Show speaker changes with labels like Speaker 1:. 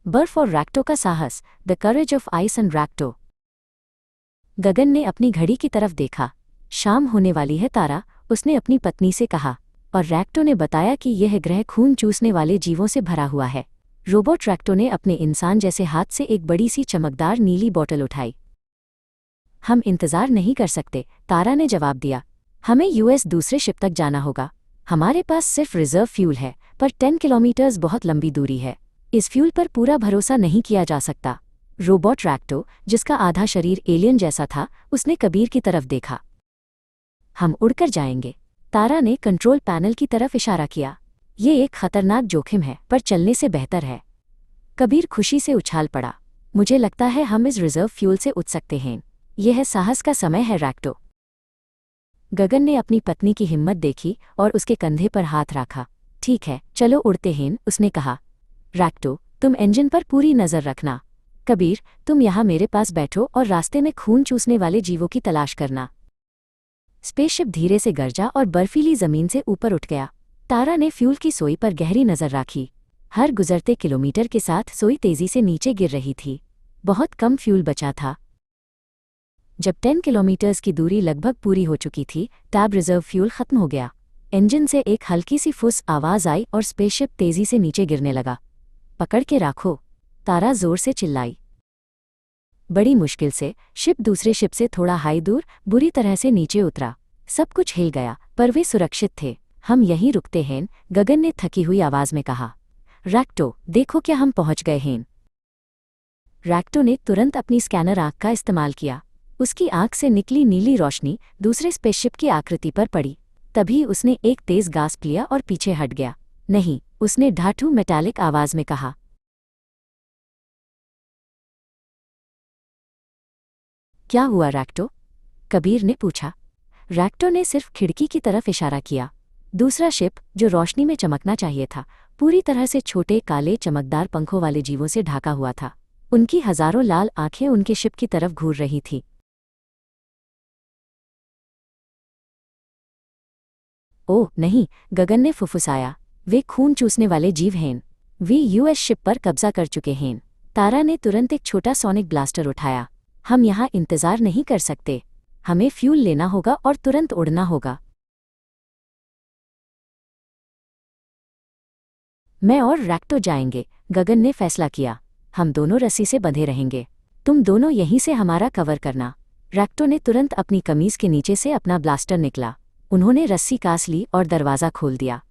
Speaker 1: बर्फ और रैक्टो का साहस, the courage of ice and Racto. Gagan ने अपनी घड़ी की तरफ देखा। शाम होने वाली है तारा, उसने अपनी पत्नी से कहा। और रैक्टो ने बताया कि यह ग्रह खून चूसने वाले जीवों से भरा हुआ है। रोबोट रैक्टो ने अपने इंसान जैसे हाथ से एक बड़ी सी चमकदार नीली बोतल उठाई। हम इंतजार नहीं कर सकते, तारा ने जवाब दिया। हमें यूएस दूसरे शिप तक जाना होगा। हमारे पास सिर्फ रिजर्व फ्यूल है, पर 10 किलोमीटर्स बहुत लंबी दूरी है। इस फ्यूल पर पूरा भरोसा नहीं किया जा सकता। रोबोट रैक्टो, जिसका आधा शरीर एलियन जैसा था, उसने कबीर की तरफ देखा। हम उड़कर जाएंगे। तारा ने कंट्रोल पैनल की तरफ इशारा किया। ये एक खतरनाक जोखिम है, पर चलने से बेहतर है। कबीर खुशी से उछाल पड़ा। मुझे लगता है हम इस रिजर्व फ्यूल से उठ सकते हैं। यह साहस का समय है रैक्टो। गगन ने अपनी पत्नी की हिम्मत देखी और उसके कंधे पर हाथ रखा। ठीक है, चलो उड़ते हैं, उसने कहा। रैक्टो, तुम इंजन पर पूरी नज़र रखना। कबीर, तुम यहाँ मेरे पास बैठो और रास्ते में खून चूसने वाले जीवों की तलाश करना। स्पेसशिप धीरे से गरजा और बर्फीली जमीन से ऊपर उठ गया। तारा ने फ्यूल की सोई पर गहरी नज़र रखी। हर गुजरते किलोमीटर के साथ सोई तेजी से नीचे गिर रही थी। बहुत कम फ्यूल बचा था। जब 10 किलोमीटर्स की दूरी लगभग पूरी हो चुकी थी, टैब रिजर्व फ्यूल खत्म हो गया। इंजन से एक हल्की सी फुस आवाज आई और स्पेसशिप तेजी से नीचे गिरने लगा। पकड़ के राखो, तारा जोर से चिल्लाई। बड़ी मुश्किल से शिप दूसरे शिप से थोड़ा हाई दूर बुरी तरह से नीचे उतरा। सब कुछ हिल गया, पर वे सुरक्षित थे। हम यहीं रुकते हैं, गगन ने थकी हुई आवाज में कहा। रैक्टो, देखो क्या हम पहुंच गए हैं। रैक्टो ने तुरंत अपनी स्कैनर आंख का इस्तेमाल किया। उसकी आंख से निकली नीली रोशनी दूसरे स्पेसशिप की आकृति पर पड़ी। तभी उसने एक तेज गास्प लिया और पीछे हट गया। नहीं, उसने ढाठू मेटालिक आवाज में कहा। क्या हुआ रैक्टो? कबीर ने पूछा। रैक्टो ने सिर्फ खिड़की की तरफ इशारा किया। दूसरा शिप, जो रोशनी में चमकना चाहिए था, पूरी तरह से छोटे काले चमकदार पंखों वाले जीवों से ढाका हुआ था। उनकी हजारों लाल आंखें उनके शिप की तरफ घूर रही थीं। ओह नहीं, गगन ने फुफुसाया। वे खून चूसने वाले जीव हैं। वे यूएस शिप पर कब्जा कर चुके हैं। तारा ने तुरंत एक छोटा सोनिक ब्लास्टर उठाया। हम यहाँ इंतजार नहीं कर सकते। हमें फ्यूल लेना होगा और तुरंत उड़ना होगा। मैं और रैक्टो जाएंगे, गगन ने फैसला किया। हम दोनों रस्सी से बंधे रहेंगे। तुम दोनों यहीं से हमारा कवर करना। रैक्टो ने तुरंत अपनी कमीज के नीचे से अपना ब्लास्टर निकला। उन्होंने रस्सी कास ली और दरवाज़ा खोल दिया।